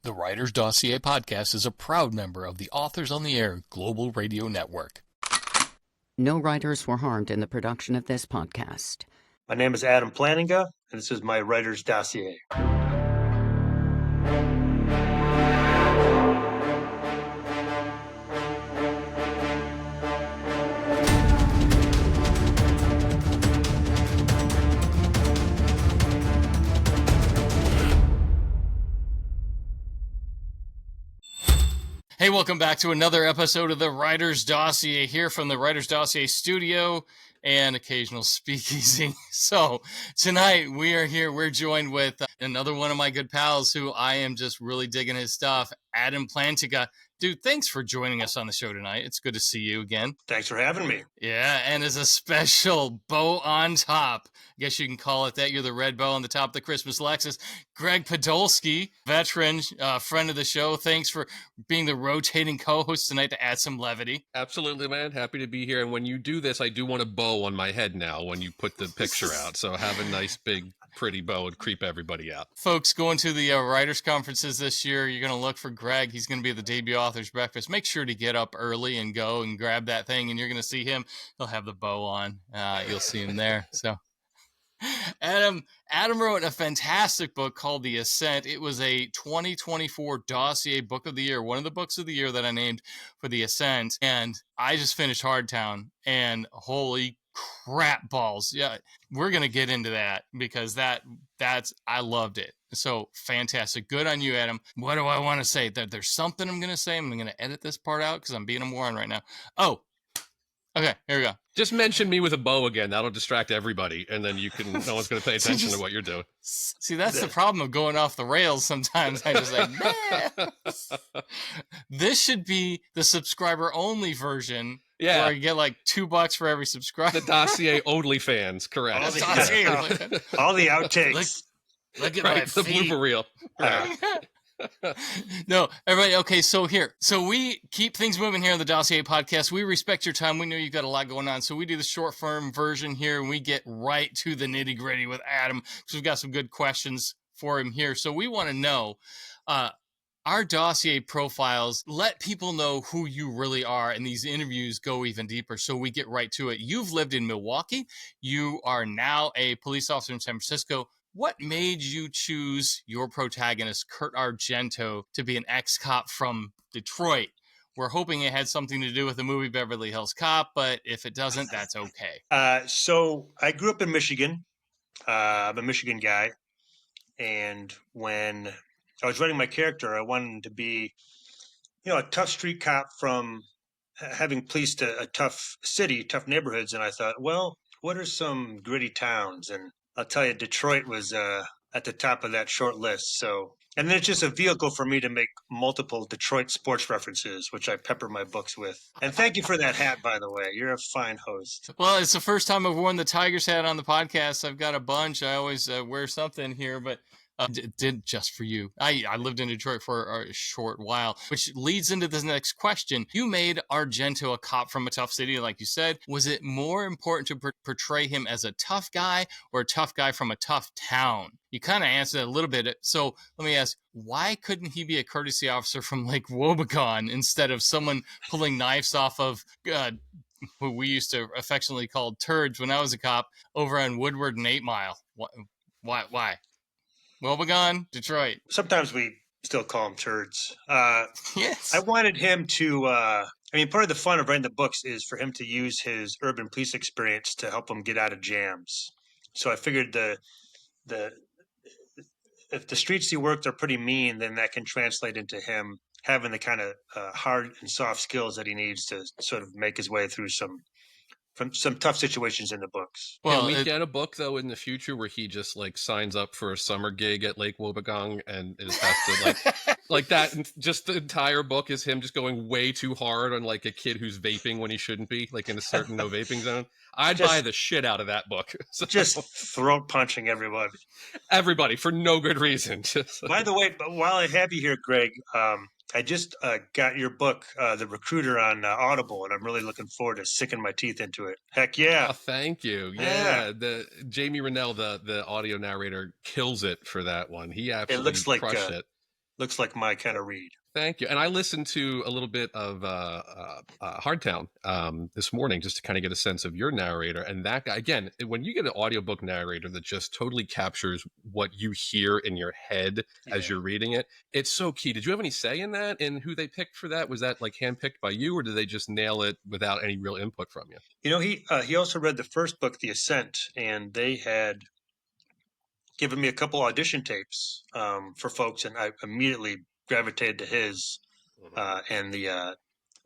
The Writer's Dossier Podcast is a proud member of the Authors on the Air Global Radio Network. No writers were harmed in the production of this podcast. My name is Adam Plantinga, and this is my Writer's Dossier. Hey, welcome back to another episode of the Writer's Dossier here from the Writer's Dossier studio and occasional speakeasy. So tonight we are here. We're joined with another one of my good pals who I am just really digging his stuff, Adam Plantinga. Dude, thanks for joining us on the show tonight. It's good to see you again. Thanks for having me. Yeah, and as a special bow on top, I guess you can call it that. You're the red bow on the top of the Christmas Lexus. Gregg Podolski, veteran, friend of the show. Thanks for being the rotating co-host tonight to add some levity. Absolutely, man. Happy to be here. And when you do this, I do want a bow on my head now when you put the picture out. So have a nice, big, pretty bow and creep everybody out. Folks, going to the writers' conferences this year, you're going to look for Gregg. He's going to be at the debut author's breakfast. Make sure to get up early and go and grab that thing, and you're going to see him. He'll have the bow on. You'll see him there. So Adam wrote a fantastic book called The Ascent. It was a 2024 Dossier Book of the Year, one of the books of the year that I named for The Ascent. And I just finished Hardtown, and holy crap balls. Yeah, we're going to get into that because that's I loved it. So fantastic. Good on you, Adam. What do I want to say? There's something I'm going to say. I'm going to edit this part out because I'm being a moron right now. Oh, okay. Here we go. Just mention me with a bow again. That'll distract everybody. And then no one's going to pay attention to what you're doing. See, that's the problem of going off the rails sometimes. I just like, nah. This should be the subscriber only version. Yeah. Where you get like $2 for every subscriber. The Dossier only fans, correct. All the outtakes. Look at right, my the feet. blooper reel. No, everybody. Okay, so we keep things moving here on the Dossier Podcast. We respect your time. We know you've got a lot going on, so we do the short form version here, and we get right to the nitty gritty with Adam because we've got some good questions for him here. So we want to know, our Dossier profiles let people know who you really are, and these interviews go even deeper. So we get right to it. You've lived in Milwaukee. You are now a police officer in San Francisco. What made you choose your protagonist, Kurt Argento, to be an ex-cop from Detroit? We're hoping it had something to do with the movie Beverly Hills Cop, but if it doesn't, that's okay. So I grew up in Michigan. I'm a Michigan guy. And when I was writing my character, I wanted him to be, a tough street cop from having policed a tough city, tough neighborhoods. And I thought, well, what are some gritty towns? And I'll tell you, Detroit was at the top of that short list. So, and then it's just a vehicle for me to make multiple Detroit sports references, which I pepper my books with. And thank you for that hat, by the way. You're a fine host. Well, it's the first time I've worn the Tigers hat on the podcast. I've got a bunch. I always wear something here, but did just for you. I lived in Detroit for a short while, which leads into this next question. You made Argento a cop from a tough city, like you said. Was it more important to portray him as a tough guy or a tough guy from a tough town? You kind of answered it a little bit. So let me ask, why couldn't he be a courtesy officer from Lake Wobegon instead of someone pulling knives off of who we used to affectionately call turds when I was a cop over on Woodward and 8 Mile? Why? Wobegon, Detroit. Sometimes we still call them turds. Yes. I wanted him to, part of the fun of writing the books is for him to use his urban police experience to help him get out of jams. So I figured if the streets he worked are pretty mean, then that can translate into him having the kind of hard and soft skills that he needs to sort of make his way through some tough situations in the books. Well, can we get a book though in the future where he just like signs up for a summer gig at Lake Wobegon and has to like that? And just the entire book is him just going way too hard on like a kid who's vaping when he shouldn't be, like in a certain no vaping zone. I'd buy the shit out of that book. So, just throat punching everybody for no good reason. By the way, while I have you here, Greg, I just got your book, The Recruiter, on Audible, and I'm really looking forward to sinking my teeth into it. Heck yeah. Oh, thank you. Yeah. The Jamie Rennell, the audio narrator, kills it for that one. He absolutely crushed it. looks like my kind of read. Thank you. And I listened to a little bit of Hardtown this morning just to kind of get a sense of your narrator. And that guy, again, when you get an audiobook narrator that just totally captures what you hear in your head as you're reading it, it's so key. Did you have any say in that, and who they picked for that? Was that like handpicked by you, or did they just nail it without any real input from you? You know, he also read the first book, The Ascent, and they had given me a couple audition tapes for folks, and I immediately gravitated to his, and the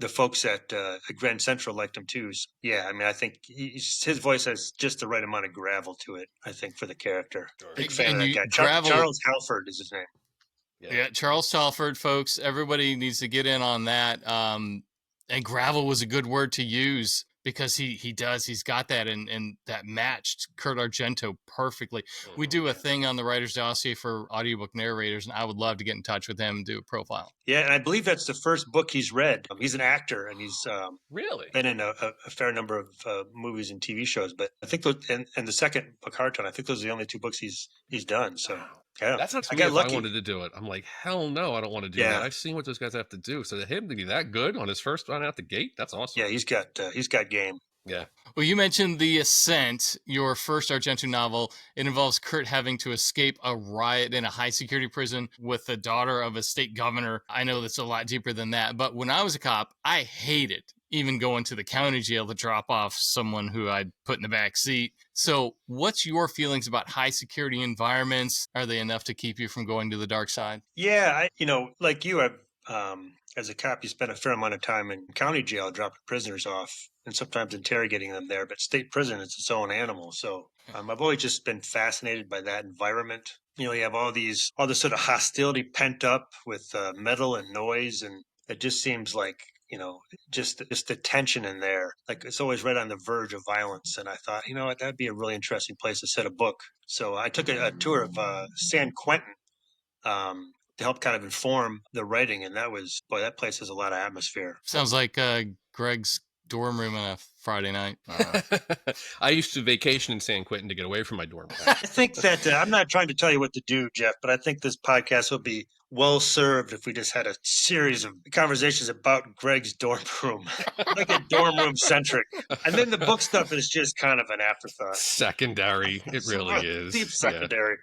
folks at Grand Central liked him too. So, yeah, I mean, I think his voice has just the right amount of gravel to it, I think, for the character. Big fan of that guy. Charles Halford is his name. Yeah, Charles Halford, folks. Everybody needs to get in on that. And gravel was a good word to use, because he's got that, and that matched Kurt Argento perfectly. We do a thing on the Writer's Dossier for audiobook narrators, and I would love to get in touch with him and do a profile. Yeah, and I believe that's the first book he's read. He's an actor, and he's really been in a fair number of movies and TV shows. But I think those, and the second book, Hardtown, I think those are the only two books he's done. So yeah, that's not me. If I wanted to do it, I'm like, hell no, I don't want to do that. I've seen what those guys have to do. So to him to be that good on his first run out the gate, that's awesome. Yeah, he's got game. Yeah. Well, you mentioned The Ascent, your first Argento novel. It involves Kurt having to escape a riot in a high-security prison with the daughter of a state governor. I know that's a lot deeper than that, but when I was a cop, I hated even going to the county jail to drop off someone who I'd put in the back seat. So what's your feelings about high-security environments? Are they enough to keep you from going to the dark side? Yeah, like you, as a cop, you spend a fair amount of time in county jail dropping prisoners off and sometimes interrogating them there. But state prison is its own animal. So I've always just been fascinated by that environment. You have all this sort of hostility pent up with metal and noise. And it just seems like, just the tension in there. Like it's always right on the verge of violence. And I thought, what, that'd be a really interesting place to set a book. So I took a tour of San Quentin to help kind of inform the writing. And that place has a lot of atmosphere. Sounds like Gregg's dorm room on a Friday night. I used to vacation in San Quentin to get away from my dorm. I think that I'm not trying to tell you what to do, Jeff, but I think this podcast would be well served if we just had a series of conversations about Gregg's dorm room, like a dorm room centric. And then the book stuff is just kind of an afterthought. Secondary. It really is. Deep secondary.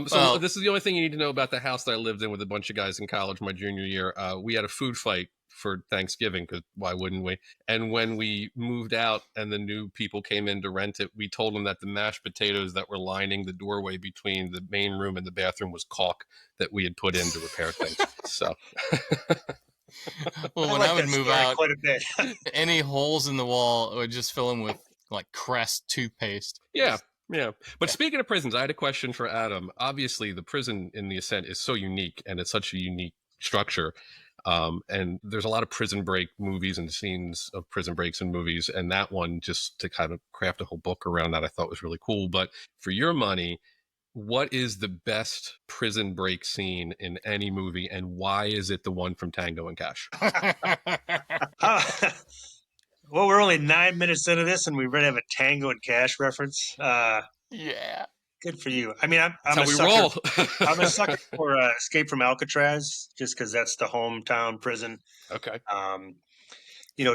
So this is the only thing you need to know about the house that I lived in with a bunch of guys in college my junior year. We had a food fight for Thanksgiving, because why wouldn't we? And when we moved out and the new people came in to rent it, we told them that the mashed potatoes that were lining the doorway between the main room and the bathroom was caulk that we had put in to repair things. So well, when I would move out, quite a bit. Any holes in the wall would just fill them with like Crest toothpaste. Yeah. But speaking of prisons, I had a question for Adam. Obviously, the prison in The Ascent is so unique, and it's such a unique structure. And there's a lot of prison break movies and scenes of prison breaks in movies. And that one, just to kind of craft a whole book around that, I thought was really cool. But for your money, what is the best prison break scene in any movie? And why is it the one from Tango and Cash? Well, we're only 9 minutes into this and we already have a Tango and Cash reference. Yeah. Good for you. I mean, I'm a sucker. I'm a sucker for Escape from Alcatraz, just because that's the hometown prison. Okay.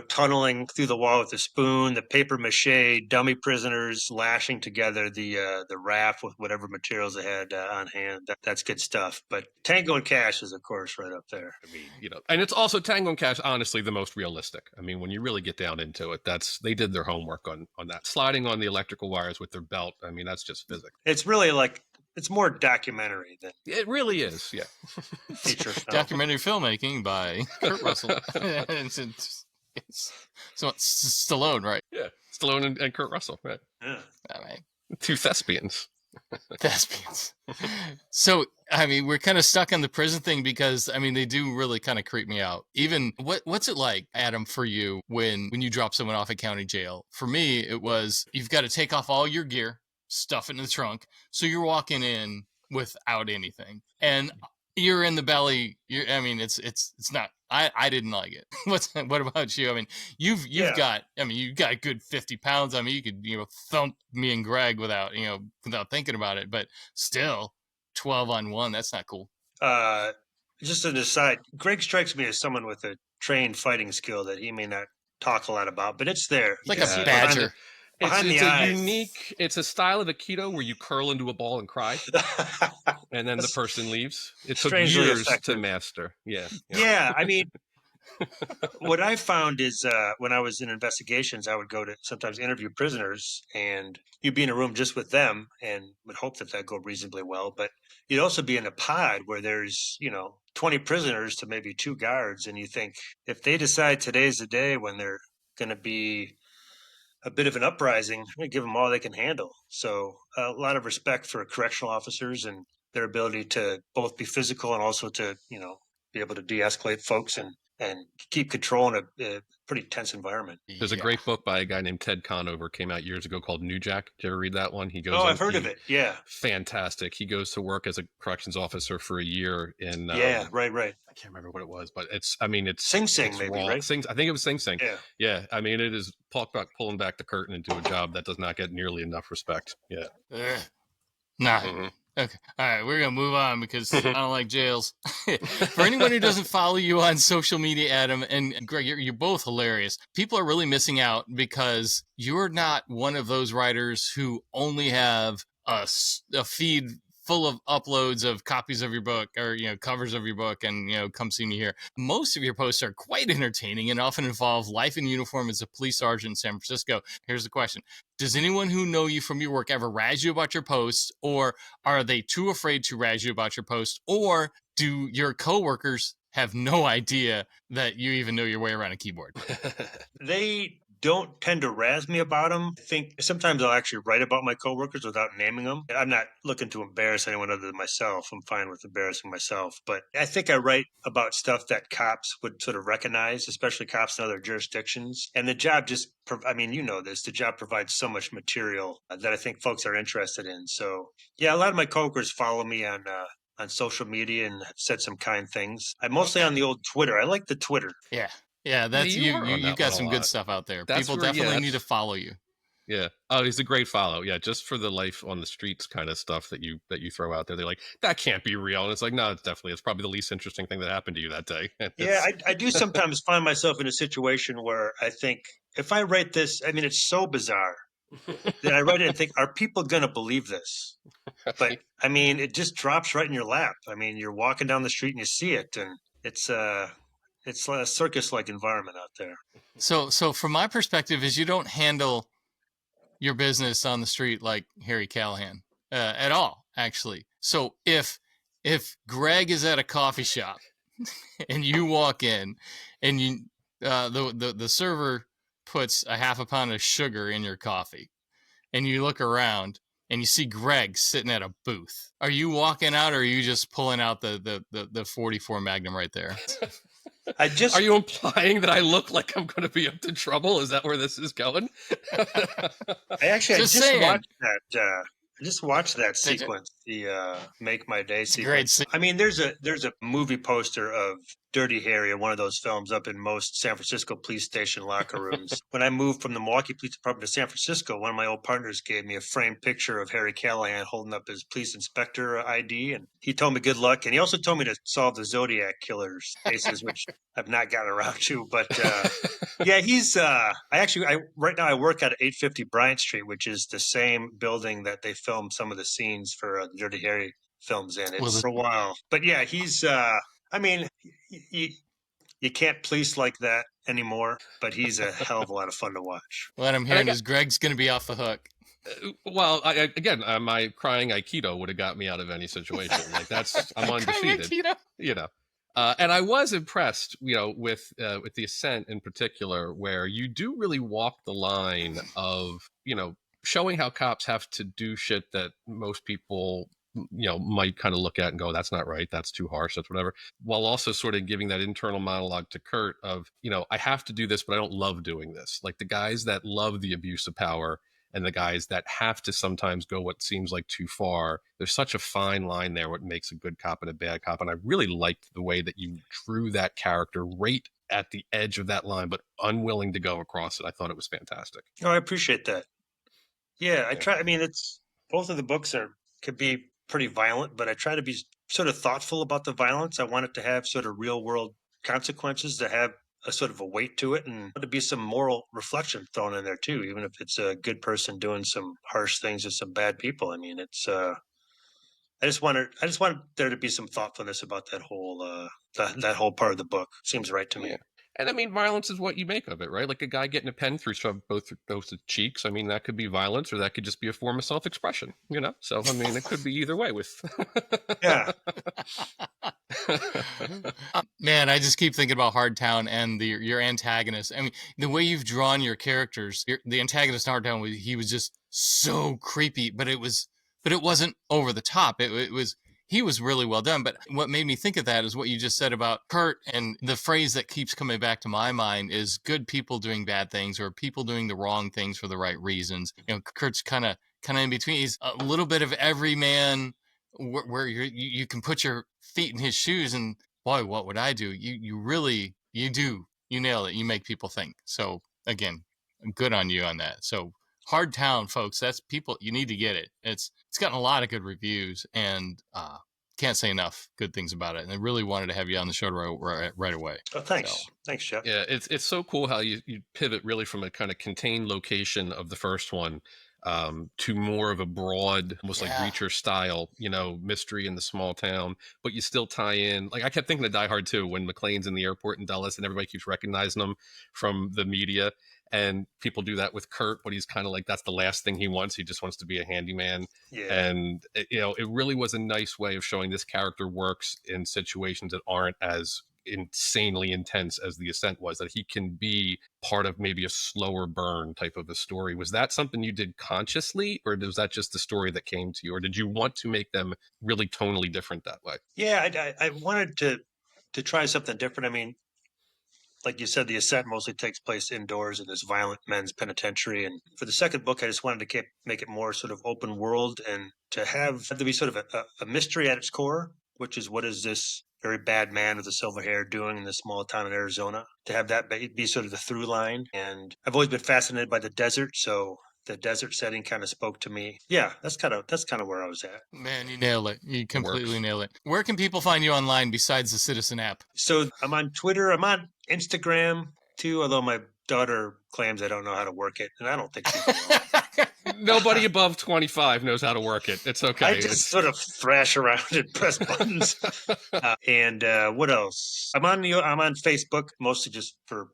Tunneling through the wall with a spoon, the paper mache dummy prisoners lashing together the raft with whatever materials they had on hand. That's good stuff. But Tango and Cash is, of course, right up there. I mean, and it's also Tango and Cash, honestly, the most realistic. I mean, when you really get down into it, they did their homework on that. Sliding on the electrical wires with their belt. I mean, that's just physics. It's really it's more documentary than it really is. Yeah. Feature film. Documentary filmmaking by Kurt Russell. So it's Stallone, right? Yeah, Stallone and Kurt Russell, right? Yeah. All right. Two thespians. So, I mean, we're kind of stuck on the prison thing because, I mean, they do really kind of creep me out. Even, what's it like, Adam, for you when you drop someone off at county jail? For me, it was, you've got to take off all your gear, stuff it in the trunk. So you're walking in without anything. And you're in the belly. It's not. I didn't like it. What about you? I mean, you've got a good 50 pounds. I mean, you could thump me and Gregg without thinking about it. But still, 12-on-1. That's not cool. Just an aside, Gregg strikes me as someone with a trained fighting skill that he may not talk a lot about, but it's there. Like You a can see it badger. behind It's the a eyes. it's a style of Aikido where you curl into a ball and cry, and then the person leaves. It took Strangely years effective. to master. Yeah. Yeah, I mean, what I found is when I was in investigations, I would go to sometimes interview prisoners, and you'd be in a room just with them, and would hope that that go reasonably well. But you'd also be in a pod where there's 20 prisoners to maybe 2 guards, and you think if they decide today's the day when they're going to be a bit of an uprising, I'm going to give them all they can handle. So a lot of respect for correctional officers and their ability to both be physical and also to be able to de-escalate folks and keep control in a pretty tense environment. There's a great book by a guy named Ted Conover, came out years ago, called New Jack. Did you ever read that one? He goes. Oh, I've heard of it. Yeah. Fantastic. He goes to work as a corrections officer for a year in. Right. I can't remember what it was, but it's Sing Sing, it's maybe, raw. right? I think it was Sing Sing. Yeah. Yeah. I mean, it is pulling back the curtain into a job that does not get nearly enough respect. Yeah. Nah. Mm-hmm. Okay. All right. We're going to move on because I don't like jails. For anyone who doesn't follow you on social media, Adam and Greg, you're both hilarious. People are really missing out because you're not one of those writers who only have a feed full of uploads of copies of your book or, covers of your book and, come see me here. Most of your posts are quite entertaining and often involve life in uniform as a police sergeant in San Francisco. Here's the question. Does anyone who know you from your work ever razz you about your posts, or are they too afraid to razz you about your posts, or do your coworkers have no idea that you even know your way around a keyboard? They don't tend to razz me about them. I think sometimes I'll actually write about my coworkers without naming them. I'm not looking to embarrass anyone other than myself. I'm fine with embarrassing myself. But I think I write about stuff that cops would sort of recognize, especially cops in other jurisdictions. And the job just, the job provides so much material that I think folks are interested in. So, yeah, a lot of my coworkers follow me on social media and have said some kind things. I'm mostly on the old Twitter. I like the Twitter. Yeah, that's you got some good lot. stuff out there. That's People where- definitely need to follow you. Yeah. Oh, he's a great follow. Yeah, just for the life on the streets kind of stuff that you throw out there. They're like, that can't be real. And it's like, no, it's probably the least interesting thing that happened to you that day. Yeah, I do sometimes find myself in a situation where I think, if I write this, I mean, it's so bizarre that I write it and think, are people going to believe this? But I mean, it just drops right in your lap. I mean, you're walking down the street and you see it, and it's a circus-like environment out there. So from my perspective is you don't handle your business on the street like Harry Callahan at all, actually. So if Greg is at a coffee shop and you walk in and you the server puts a half a pound of sugar in your coffee and you look around and you see Greg sitting at a booth, are you walking out or are you just pulling out the 44 Magnum right there? Are you implying that I look like I'm going to be up to trouble? Is that where this is going? I just watched that sequence, the Make My Day sequence. I mean, there's a movie poster of Dirty Harry in one of those films up in most San Francisco police station locker rooms. When I moved from the Milwaukee Police Department to San Francisco, one of my old partners gave me a framed picture of Harry Callahan holding up his police inspector ID, and he told me good luck. And he also told me to solve the Zodiac killers cases, which I've not gotten around to. But yeah, he's right now I work at 850 Bryant Street, which is the same building that they filmed some of the scenes for the Dirty Harry films in. It's for a while. But yeah, he's I mean, you can't police like that anymore, but he's a hell of a lot of fun to watch. What I'm hearing is Greg's going to be off the hook. Well, my crying Aikido would have got me out of any situation. Like I'm undefeated. And I was impressed, with the Ascent in particular, where you do really walk the line of, showing how cops have to do shit that most people might kind of look at and go, that's not right, that's too harsh, that's whatever, while also sort of giving that internal monologue to Kurt of, I have to do this, but I don't love doing this. Like the guys that love the abuse of power and the guys that have to sometimes go what seems like too far. There's such a fine line there, what makes a good cop and a bad cop. And I really liked the way that you drew that character right at the edge of that line, but unwilling to go across it. I thought it was fantastic. Oh, I appreciate that. Yeah, I try. I mean, it's both of the books could be pretty violent, but I try to be sort of thoughtful about the violence. I want it to have sort of real world consequences, to have a sort of a weight to it, and to be some moral reflection thrown in there too, even if it's a good person doing some harsh things with some bad people. I mean, it's I just wanted there to be some thoughtfulness about that whole that whole part of the book. Seems right to me. Yeah. And I mean, violence is what you make of it, right? Like a guy getting a pen through both the cheeks. I mean, that could be violence, or that could just be a form of self-expression, you know? So, I mean, it could be either way with... Yeah. Man, I just keep thinking about Hardtown and your antagonist. I mean, the way you've drawn your characters, the antagonist in Hardtown, he was just so creepy, but it wasn't over the top. He was really well done. But what made me think of that is what you just said about Kurt, and the phrase that keeps coming back to my mind is good people doing bad things, or people doing the wrong things for the right reasons. You know, Kurt's kind of in between. He's a little bit of every man, where you can put your feet in his shoes, and boy, what would I do? You nail it. You make people think. So again, good on you on that. So Hardtown, folks, that's people, you need to get it. It's gotten a lot of good reviews, and can't say enough good things about it. And I really wanted to have you on the show right away. Oh, thanks. So. Thanks, Jeff. Yeah, it's so cool how you pivot really from a kind of contained location of the first one to more of a broad, almost like Reacher style, you know, mystery in the small town, but you still tie in. Like I kept thinking of Die Hard 2 when McClane's in the airport in Dulles and everybody keeps recognizing him from the media. And people do that with Kurt, but he's kind of like, that's the last thing he wants. He just wants to be a handyman. Yeah. And, you know, it really was a nice way of showing this character works in situations that aren't as insanely intense as The Ascent was, that he can be part of maybe a slower burn type of a story. Was that something you did consciously, or was that just the story that came to you, or did you want to make them really tonally different that way? Yeah, I wanted to try something different. I mean, like you said, The Ascent mostly takes place indoors in this violent men's penitentiary. And for the second book, I just wanted to make it more sort of open world, and to have there be sort of a mystery at its core, which is, what is this very bad man with the silver hair doing in this small town in Arizona? To have that be sort of the through line. And I've always been fascinated by the desert, so the desert setting kind of spoke to me. Yeah, that's kind of where I was at. Man, you nail it. You completely nail it. Where can people find you online besides the Citizen app? So I'm on Twitter. I'm on Instagram too, although my daughter claims I don't know how to work it, and I don't think she will. Nobody above 25 knows how to work it. It's okay. I just sort of thrash around and press buttons. And what else? I'm on Facebook, mostly just for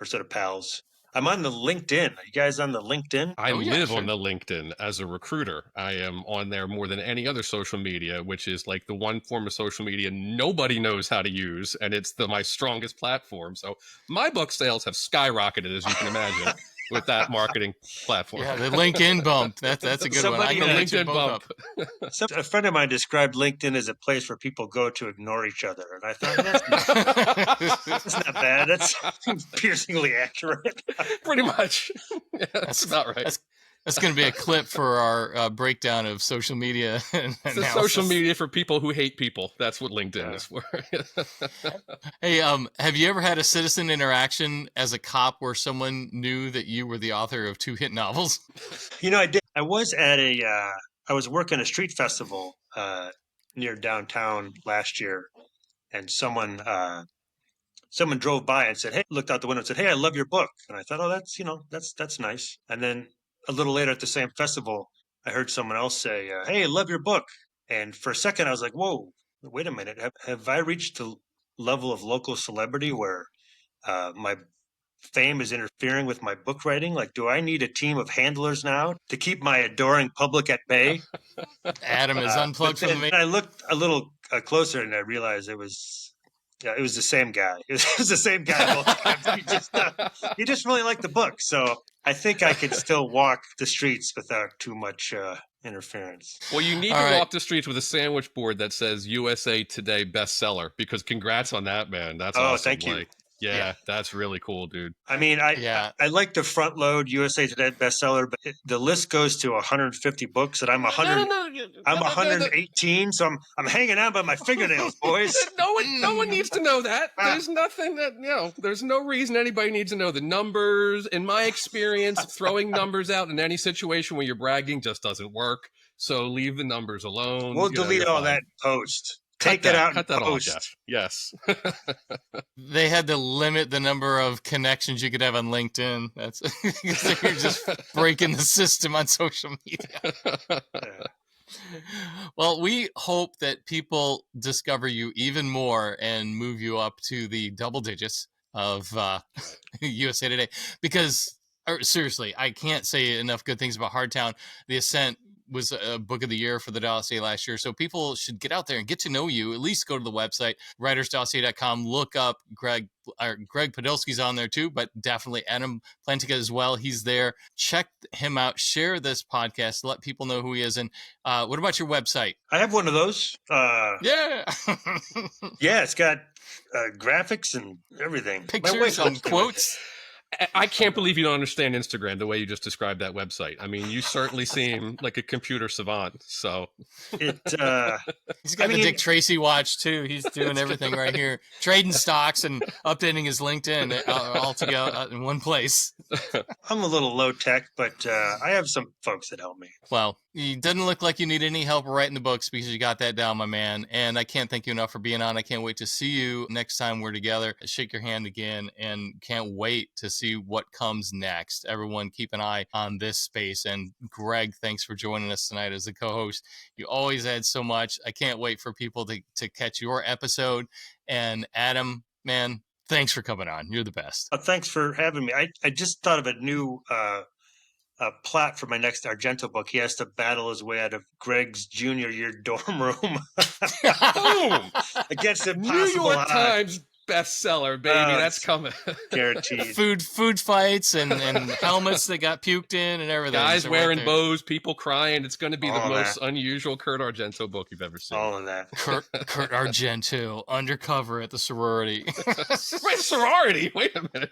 sort of pals. I'm on the LinkedIn. Are you guys on the LinkedIn? I live on the LinkedIn as a recruiter. I am on there more than any other social media, which is like the one form of social media nobody knows how to use, and it's my strongest platform. So my book sales have skyrocketed, as you can imagine, with that marketing platform. Yeah, the LinkedIn bump. That's a good one. I can LinkedIn bump. A friend of mine described LinkedIn as a place where people go to ignore each other, and I thought that's not bad. That's piercingly accurate. Pretty much. Yeah, that's about right. That's going to be a clip for our breakdown of social media. It's the social media for people who hate people. That's what LinkedIn is for. Hey, have you ever had a citizen interaction as a cop where someone knew that you were the author of 2 hit novels? You know, I did. I was at I was working a street festival near downtown last year, and someone drove by and said, "Hey," looked out the window and said, "Hey, I love your book." And I thought, "Oh, that's nice." And then a little later at the same festival, I heard someone else say, "Hey, I love your book." And for a second, I was like, "Whoa, wait a minute. Have I reached the level of local celebrity where my fame is interfering with my book writing? Like, do I need a team of handlers now to keep my adoring public at bay?" Adam is unplugged from the main. I looked a little closer, and I realized it was the same guy. It was the same guy both times. He just really liked the book. So I think I could still walk the streets without too much interference. Well, you need to walk the streets with a sandwich board that says USA Today bestseller, because congrats on that, man. That's awesome. Thank you. Yeah, that's really cool, dude. I mean, I like to front load USA Today bestseller, but the list goes to 150 books, and I'm 118, so I'm hanging out by my fingernails, boys. No one needs to know that. There's nothing that there's no reason anybody needs to know the numbers. In my experience, throwing numbers out in any situation where you're bragging just doesn't work. So leave the numbers alone. We'll You know, delete you're all fine. that post. Cut Take that out Cut and that all, post. Jeff. Yes. They had to limit the number of connections you could have on LinkedIn. That's because you're just breaking the system on social media. Yeah. Well, we hope that people discover you even more and move you up to the double digits of USA Today. Because, seriously, I can't say enough good things about Hardtown. The Ascent was a book of the year for the Dossier last year. So people should get out there and get to know you. At least go to the website, writersdossier.com. Look up Gregg Podolski's on there too, but definitely Adam Plantinga as well. He's there. Check him out. Share this podcast. Let people know who he is. And what about your website? I have one of those. Yeah. Yeah, it's got graphics and everything. Pictures and quotes. I can't believe you don't understand Instagram the way you just described that website. I mean, you certainly seem like a computer savant. So It, he's got the Dick Tracy watch too. He's doing everything right here, trading stocks and updating his LinkedIn all together in one place. I'm a little low tech, but I have some folks that help me. Well, it doesn't look like you need any help writing the books because you got that down, my man. And I can't thank you enough for being on. I can't wait to see you next time we're together. Shake your hand again, and can't wait to see what comes next. Everyone, keep an eye on this space. And Gregg, thanks for joining us tonight as the co-host. You always add so much. I can't wait for people to catch your episode. And Adam, man, thanks for coming on. You're the best. Thanks for having me. I just thought of a new plot for my next Argento book. He has to battle his way out of Gregg's junior year dorm room against impossible New York odds. Times bestseller, baby. That's coming. Guaranteed. Food fights and helmets that got puked in and everything. Guys So wearing right there. bows, people crying. It's going to be All the of most that. unusual Kurt Argento book you've ever seen. All of that. Kurt Argento undercover at the sorority. Wait, sorority? Wait a minute.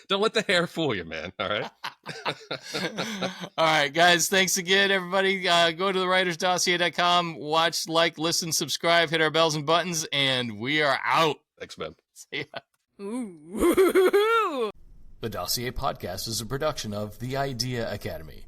Don't let the hair fool you, man. All right. All right, guys. Thanks again, everybody. Go to the writersdossier.com, watch, like, listen, subscribe, hit our bells and buttons, and we are out. Thanks, man. See ya. The Dossier Podcast is a production of The Idea Academy.